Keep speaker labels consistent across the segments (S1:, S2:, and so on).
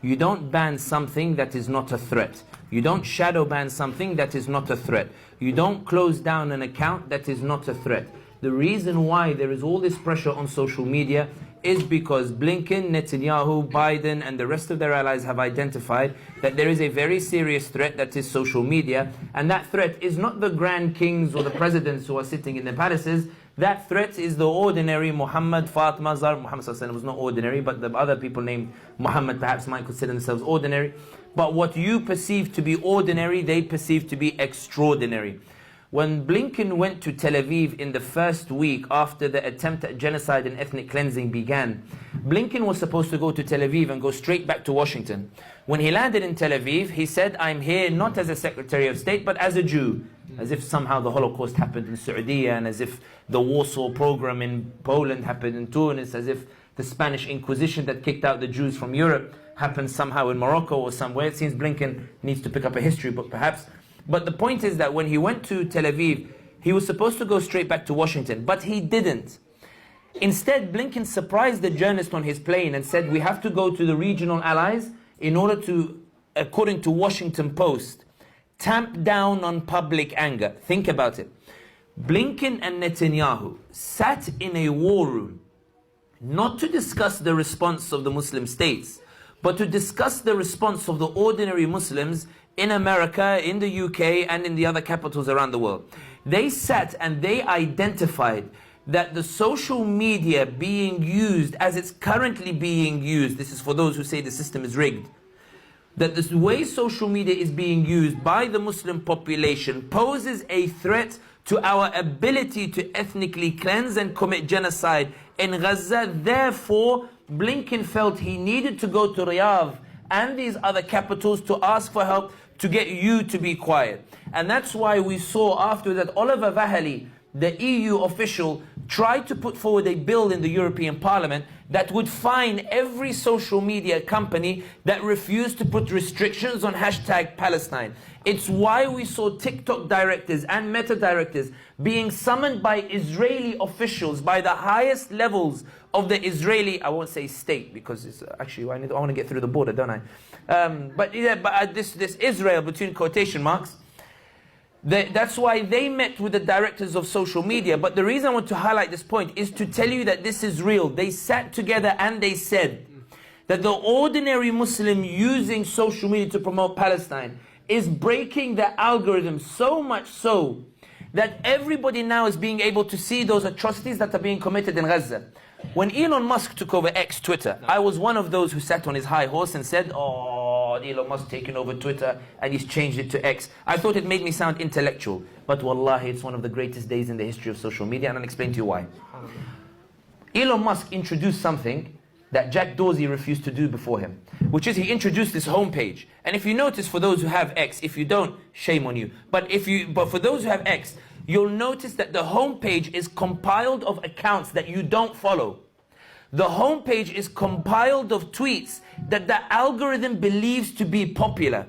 S1: You don't ban something that is not a threat. You don't shadow ban something that is not a threat. You don't close down an account that is not a threat. The reason why there is all this pressure on social media is because Blinken, Netanyahu, Biden, and the rest of their allies have identified that there is a very serious threat that is social media. And that threat is not the grand kings or the presidents who are sitting in the palaces. That threat is the ordinary Muhammad, Fatima, Zahra. Muhammad was not ordinary, but the other people named Muhammad perhaps might consider themselves ordinary. But what you perceive to be ordinary, they perceive to be extraordinary. When Blinken went to Tel Aviv in the first week after the attempt at genocide and ethnic cleansing began, Blinken was supposed to go to Tel Aviv and go straight back to Washington. When he landed in Tel Aviv, he said, I'm here not as a Secretary of State, but as a Jew. As if somehow the Holocaust happened in Saudi, and as if the Warsaw program in Poland happened in Tunis, as if the Spanish Inquisition that kicked out the Jews from Europe happened somehow in Morocco or somewhere. It seems Blinken needs to pick up a history book perhaps. But the point is that when he went to Tel Aviv, he was supposed to go straight back to Washington, but he didn't. Instead, Blinken surprised the journalist on his plane and said, we have to go to the regional allies in order to, according to Washington Post, tamp down on public anger. Think about it. Blinken and Netanyahu sat in a war room, not to discuss the response of the Muslim states, but to discuss the response of the ordinary Muslims in America, in the UK, and in the other capitals around the world. They sat and they identified that the social media being used as it's currently being used, this is for those who say the system is rigged, that the way social media is being used by the Muslim population poses a threat to our ability to ethnically cleanse and commit genocide in Gaza. Therefore, Blinken felt he needed to go to Riyadh and these other capitals to ask for help to get you to be quiet. And that's why we saw after that Oliver Vahely, the EU official, tried to put forward a bill in the European Parliament that would fine every social media company that refused to put restrictions on hashtag Palestine. It's why we saw TikTok directors and Meta directors being summoned by Israeli officials, by the highest levels of the Israeli, I won't say state, because it's actually, I want to get through the border, don't I? But this Israel, between quotation marks, that's why they met with the directors of social media. But the reason I want to highlight this point is to tell you that this is real. They sat together and they said that the ordinary Muslim using social media to promote Palestine is breaking the algorithm so much so that everybody now is being able to see those atrocities that are being committed in Gaza. When Elon Musk took over X, Twitter, I was one of those who sat on his high horse and said, oh, Elon Musk taking over Twitter and he's changed it to X. I thought it made me sound intellectual, but wallahi, it's one of the greatest days in the history of social media, and I'll explain to you why. Elon Musk introduced something that Jack Dorsey refused to do before him, which is he introduced this homepage. And if you notice, for those who have X, if you don't, shame on you. But for those who have X, you'll notice that the homepage is compiled of accounts that you don't follow. The homepage is compiled of tweets that the algorithm believes to be popular.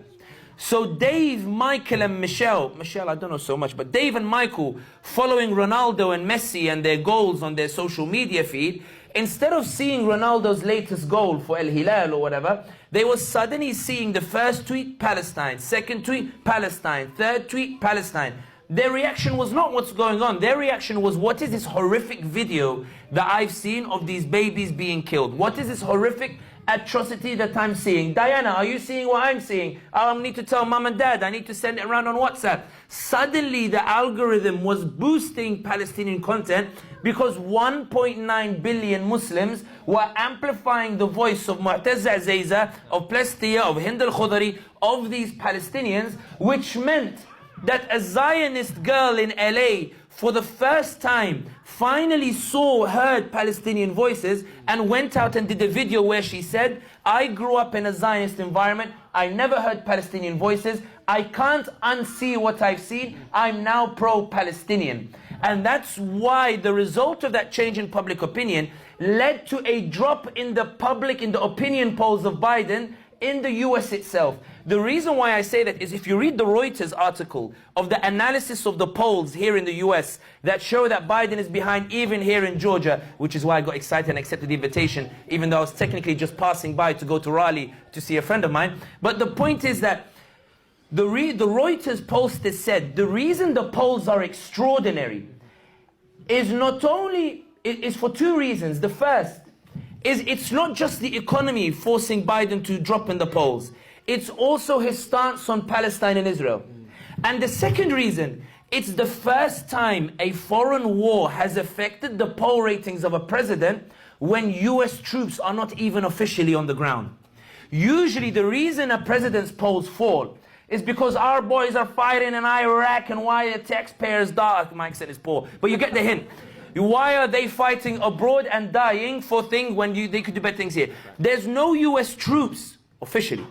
S1: So Dave, Michael, and Michelle, I don't know so much, but Dave and Michael, following Ronaldo and Messi and their goals on their social media feed, instead of seeing Ronaldo's latest goal for El Hilal or whatever, they were suddenly seeing the first tweet, Palestine, second tweet, Palestine, third tweet, Palestine. Their reaction was not what's going on. Their reaction was, what is this horrific video that I've seen of these babies being killed? What is this horrific atrocity that I'm seeing? Diana, are you seeing what I'm seeing? I need to tell mom and dad. I need to send it around on WhatsApp. Suddenly the algorithm was boosting Palestinian content because 1.9 billion Muslims were amplifying the voice of Mu'taz Azeiza, of Plestia, of Hind al-Khudari, of these Palestinians, which meant that a Zionist girl in LA, for the first time, finally heard Palestinian voices and went out and did a video where she said, I grew up in a Zionist environment, I never heard Palestinian voices, I can't unsee what I've seen, I'm now pro-Palestinian. And that's why the result of that change in public opinion led to a drop in the opinion polls of Biden in the US itself. The reason why I say that is if you read the Reuters article of the analysis of the polls here in the US that show that Biden is behind even here in Georgia, which is why I got excited and accepted the invitation, even though I was technically just passing by to go to Raleigh to see a friend of mine. But the point is that the Reuters pollster said the reason the polls are extraordinary is not only, is for two reasons. The first is it's not just the economy forcing Biden to drop in the polls. It's also his stance on Palestine and Israel. And the second reason, it's the first time a foreign war has affected the poll ratings of a president when US troops are not even officially on the ground. Usually the reason a president's polls fall is because our boys are fighting in Iraq and why the taxpayers die. Mike said it's poor, but you get the hint. Why are they fighting abroad and dying for things when they could do better things here? There's no US troops officially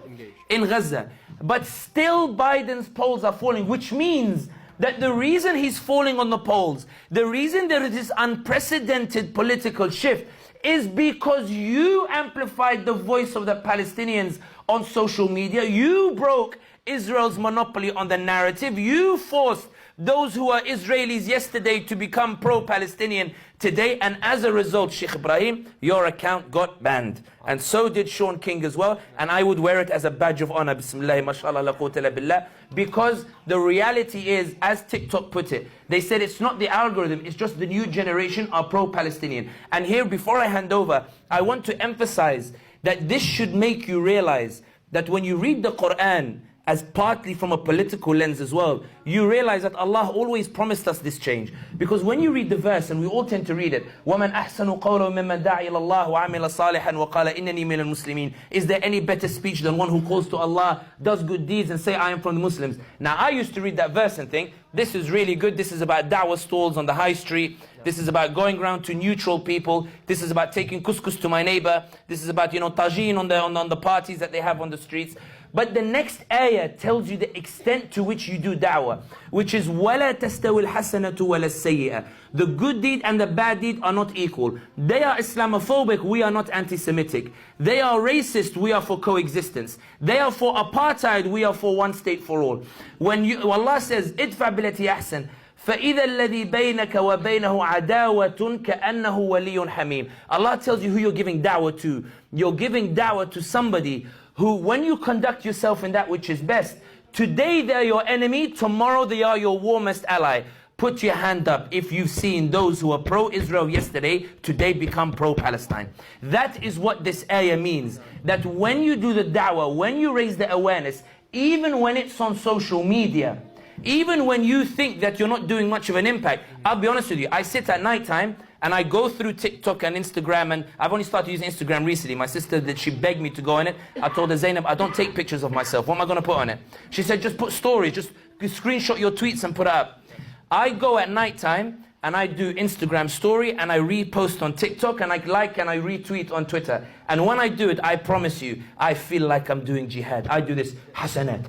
S1: in Gaza, but still Biden's polls are falling, which means that the reason he's falling on the polls, the reason there is this unprecedented political shift is because you amplified the voice of the Palestinians on social media. You broke Israel's monopoly on the narrative. You forced those who are Israelis yesterday to become pro-Palestinian today, and as a result, Sheikh Ibrahim, your account got banned. And so did Sean King as well, and I would wear it as a badge of honor, Bismillah, mashallah, la quwwata illa billah, because the reality is, as TikTok put it, they said it's not the algorithm, it's just the new generation are pro-Palestinian. And here, before I hand over, I want to emphasize that this should make you realize that when you read the Quran, as partly from a political lens as well, you realize that Allah always promised us this change. Because when you read the verse, and we all tend to read it, وَمَنْ أَحْسَنُ قَوْلًا مِمَّنْ دَعَ إِلَى اللَّهِ وَعَمِلَ صَالِحًا وَقَالَ إِنَّنِي مِنَ الْمُسْلِمِينَ. Is there any better speech than one who calls to Allah, does good deeds and say, I am from the Muslims? Now I used to read that verse and think, this is really good, this is about da'wah stalls on the high street, this is about going around to neutral people, this is about taking couscous to my neighbor, this is about, tajin on the parties that they have on the streets. But the next ayah tells you the extent to which you do da'wah, which is وَلَا تَسْتَوِ الْحَسَنَةُ وَلَا السَّيِّئَةُ. The good deed and the bad deed are not equal. They are Islamophobic, we are not anti-Semitic. They are racist, we are for coexistence. They are for apartheid, we are for one state for all. When Allah says, إِدْفَعْ بِالَّتِي أَحْسَنُ فَإِذَا الَّذِي بَيْنَكَ وَبَيْنَهُ عَدَاوَةٌ كَأَنَّهُ وَلِيٌّ حَمِيمٌ. Allah tells you who you're giving da'wah to. You're giving da'wah to somebody who, when you conduct yourself in that which is best, today they're your enemy, tomorrow they are your warmest ally. Put your hand up if you've seen those who were pro-Israel yesterday, today become pro-Palestine. That is what this ayah means. That when you do the da'wah, when you raise the awareness, even when it's on social media, even when you think that you're not doing much of an impact, I'll be honest with you, I sit at night time and I go through TikTok and Instagram, and I've only started using Instagram recently. My sister, she begged me to go on it. I told her, Zainab, I don't take pictures of myself. What am I going to put on it? She said, just put stories, just screenshot your tweets and put it up. I go at night time and I do Instagram story and I repost on TikTok and I like and I retweet on Twitter. And when I do it, I promise you, I feel like I'm doing jihad. I do this, hasanat,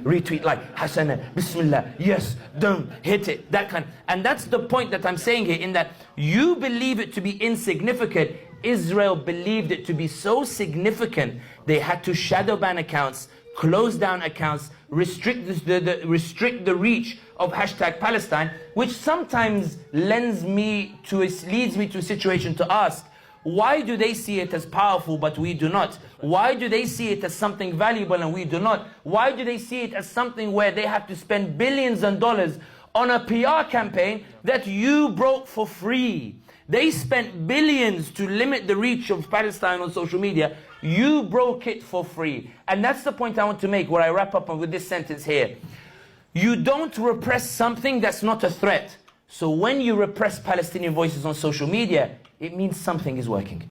S1: retweet like, hasanat, bismillah, yes, don't, hit it, that kind. And that's the point that I'm saying here, in that you believe it to be insignificant. Israel believed it to be so significant, they had to shadow ban accounts, close down accounts, restrict the reach of #Palestine, which sometimes leads me to a situation to ask, why do they see it as powerful but we do not? Why do they see it as something valuable and we do not? Why do they see it as something where they have to spend billions and dollars on a PR campaign that you broke for free? They spent billions to limit the reach of Palestine on social media. You broke it for free. And that's the point I want to make, where I wrap up with this sentence here. You don't repress something that's not a threat. So when you repress Palestinian voices on social media, it means something is working.